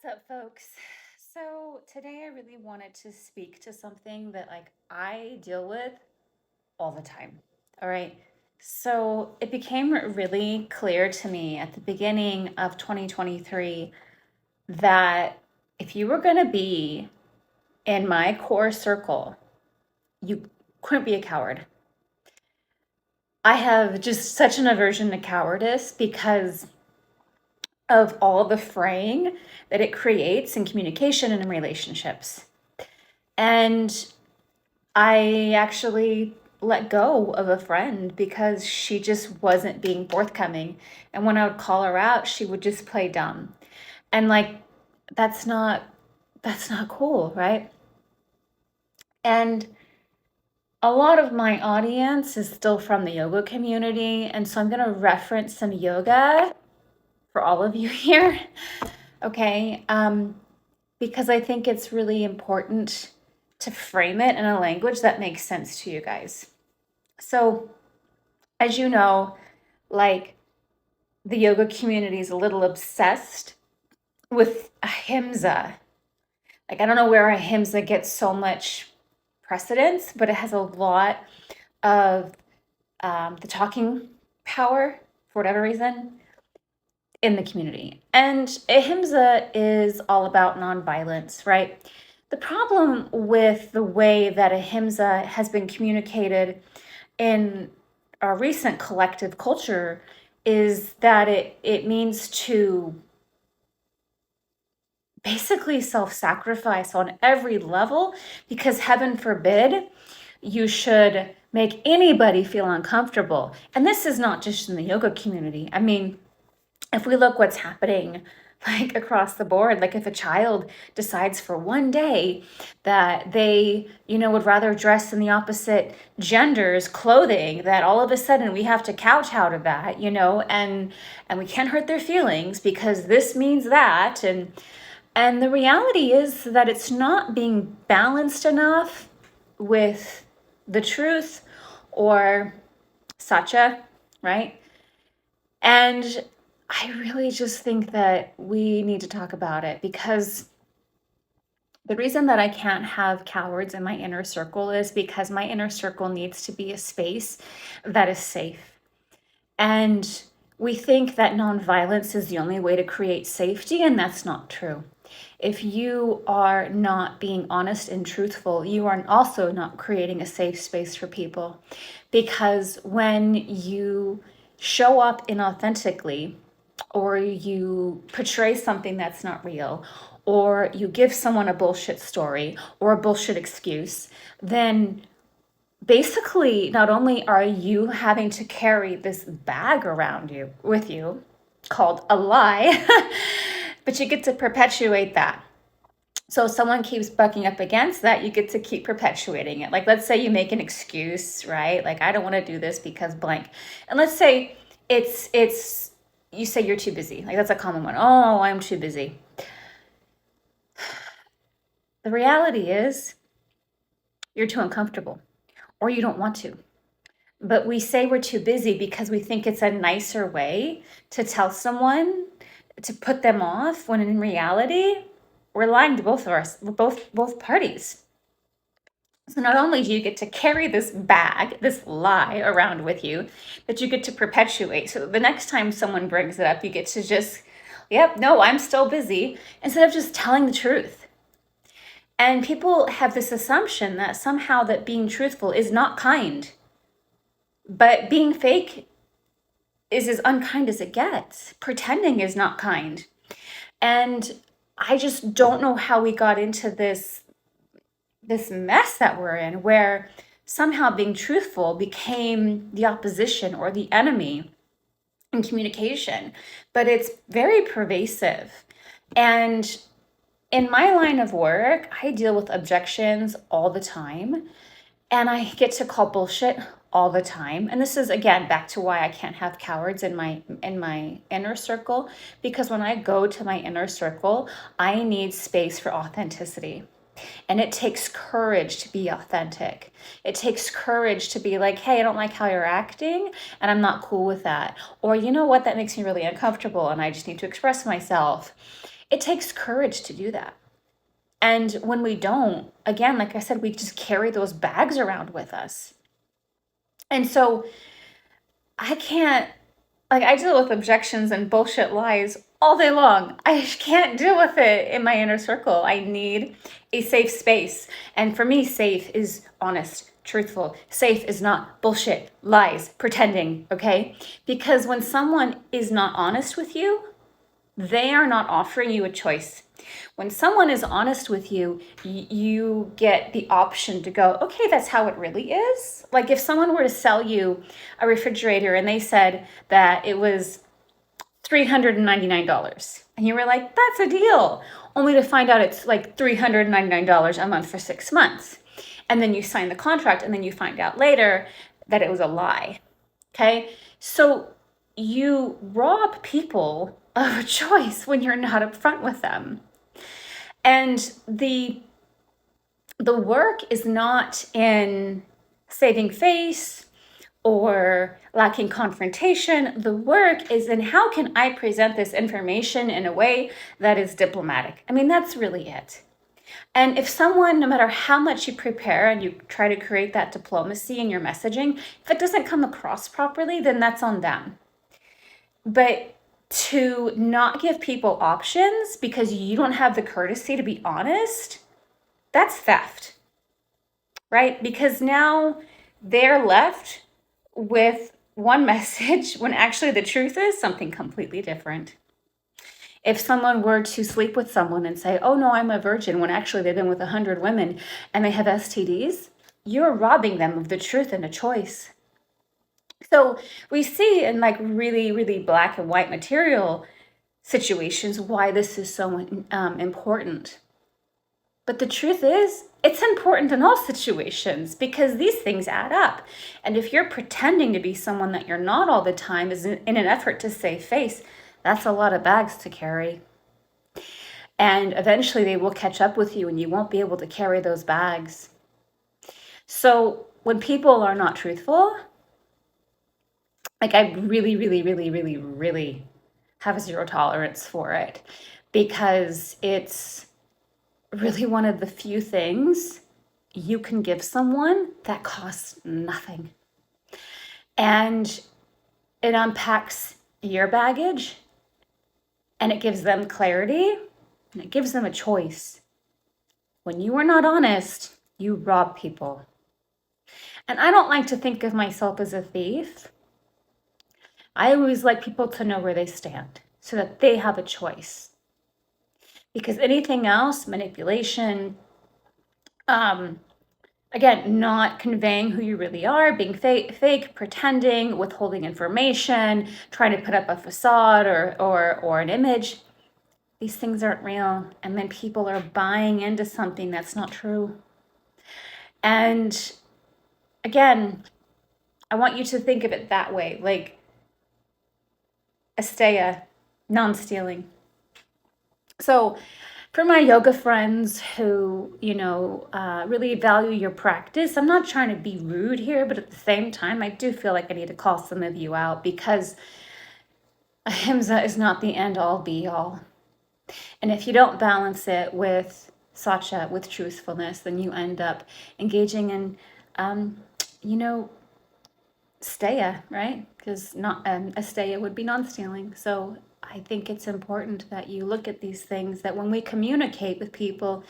What's up, folks? So, today I really wanted to speak to something that I deal with all the time. All right. So, it became really clear to me at the beginning of 2023 that if you were going to be in my core circle, you couldn't be a coward. I have just such an aversion to cowardice because of all the fraying that it creates in communication and in relationships. And I actually let go of a friend because she just wasn't being forthcoming. And when I would call her out, she would just play dumb. And that's not that's not cool, right? And a lot of my audience is still from the yoga community, and so I'm going to reference some yoga for all of you here. Okay? Because I think it's really important to frame it in a language that makes sense to you guys. So, as you know, like the yoga community is a little obsessed with Ahimsa. Like, I don't know where Ahimsa gets so much precedence, but it has a lot of the talking power for whatever reason in the community. And Ahimsa is all about nonviolence, right? The problem with the way that Ahimsa has been communicated in our recent collective culture is that it means to basically self-sacrifice on every level, because heaven forbid you should make anybody feel uncomfortable. And this is not just in the yoga community. I mean, if we look what's happening across the board, like if a child decides for one day that they would rather dress in the opposite gender's clothing, that all of a sudden we have to kowtow to that, and we can't hurt their feelings because this means that. And the reality is that it's not being balanced enough with the truth or Satya, right? And I really just think that we need to talk about it, because the reason that I can't have cowards in my inner circle is because my inner circle needs to be a space that is safe. And we think that nonviolence is the only way to create safety, and that's not true. If you are not being honest and truthful, you are also not creating a safe space for people. Because when you show up inauthentically, or you portray something that's not real, or you give someone a bullshit story or a bullshit excuse, then basically not only are you having to carry this bag around you with you called a lie, but you get to perpetuate that. So if someone keeps bucking up against that, you get to keep perpetuating it. Like, let's say you make an excuse, right? Like, I don't want to do this because blank. And let's say it's you say you're too busy. Like, that's a common one. Oh, I'm too busy. The reality is you're too uncomfortable, or you don't want to. But we say we're too busy because we think it's a nicer way to tell someone, to put them off, when in reality, we're lying to both of us, both parties. So not only do you get to carry this bag, this lie around with you, but you get to perpetuate. So the next time someone brings it up, you get to just, yep, no, I'm still busy, instead of just telling the truth. And people have this assumption that somehow that being truthful is not kind. But being fake is as unkind as it gets. Pretending is not kind. And I just don't know how we got into this mess that we're in, where somehow being truthful became the opposition or the enemy in communication. But it's very pervasive. And in my line of work, I deal with objections all the time, and I get to call bullshit all the time. And this is, again, back to why I can't have cowards in my inner circle, because when I go to my inner circle, I need space for authenticity. And it takes courage to be authentic. It takes courage to be like, hey, I don't like how you're acting, and I'm not cool with that. Or, you know what, that makes me really uncomfortable, and I just need to express myself. It takes courage to do that. And when we don't, again, like I said, we just carry those bags around with us. And so I can't, like, I deal with objections and bullshit lies all day long. I can't deal with it in my inner circle. I need a safe space. And for me, safe is honest, truthful. Safe is not bullshit, lies, pretending, okay? Because when someone is not honest with you, they are not offering you a choice. When someone is honest with you, you get the option to go, okay, that's how it really is. Like if someone were to sell you a refrigerator and they said that it was $399 and you were like, that's a deal, only to find out it's like $399 a month for 6 months. And then you sign the contract and then you find out later that it was a lie. Okay. So you rob people of a choice when you're not upfront with them. And the work is not in saving face or lacking confrontation. The work is in how can I present this information in a way that is diplomatic? I mean, that's really it. And if someone, no matter how much you prepare and you try to create that diplomacy in your messaging, if it doesn't come across properly, then that's on them. But to not give people options because you don't have the courtesy to be honest, that's theft, right? Because now they're left with one message when actually the truth is something completely different. If someone were to sleep with someone and say, oh no, I'm a virgin, when actually they've been with 100 women and they have STDs, you're robbing them of the truth and a choice. So we see in like really, really black and white material situations why this is so important. But the truth is, it's important in all situations because these things add up. And if you're pretending to be someone that you're not all the time is in an effort to save face, that's a lot of bags to carry. And eventually they will catch up with you and you won't be able to carry those bags. So when people are not truthful, like I really, really, really, really, really have zero tolerance for it because it's really one of the few things you can give someone that costs nothing. And it unpacks your baggage and it gives them clarity and it gives them a choice. When you are not honest, you rob people. And I don't like to think of myself as a thief. I always like people to know where they stand so that they have a choice. Because anything else, manipulation, again, not conveying who you really are, being fake, pretending, withholding information, trying to put up a facade or an image, these things aren't real. And then people are buying into something that's not true. And again, I want you to think of it that way, like Asteya, non-stealing. So for my yoga friends who, really value your practice, I'm not trying to be rude here, but at the same time, I do feel like I need to call some of you out because Ahimsa is not the end-all be-all. And if you don't balance it with Satya, with truthfulness, then you end up engaging in, Steya, right? Because Asteya would be non-stealing. So I think it's important that you look at these things, that when we communicate with people,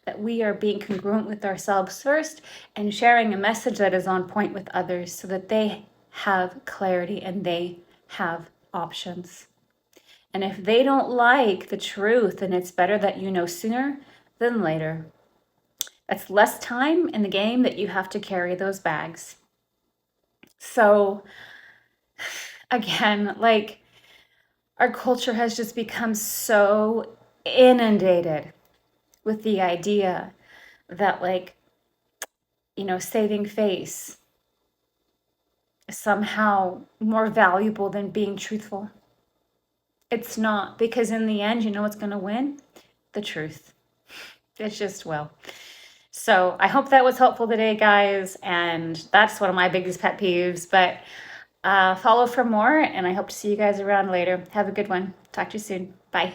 that we are being congruent with ourselves first and sharing a message that is on point with others so that they have clarity and they have options. And if they don't like the truth, then it's better that you know sooner than later. That's less time in the game that you have to carry those bags. So again, like our culture has just become so inundated with the idea that saving face is somehow more valuable than being truthful. It's not, because in the end, you know what's going to win? The truth. It just will. So I hope that was helpful today, guys. And that's one of my biggest pet peeves. But follow for more, and I hope to see you guys around later. Have a good one. Talk to you soon. Bye.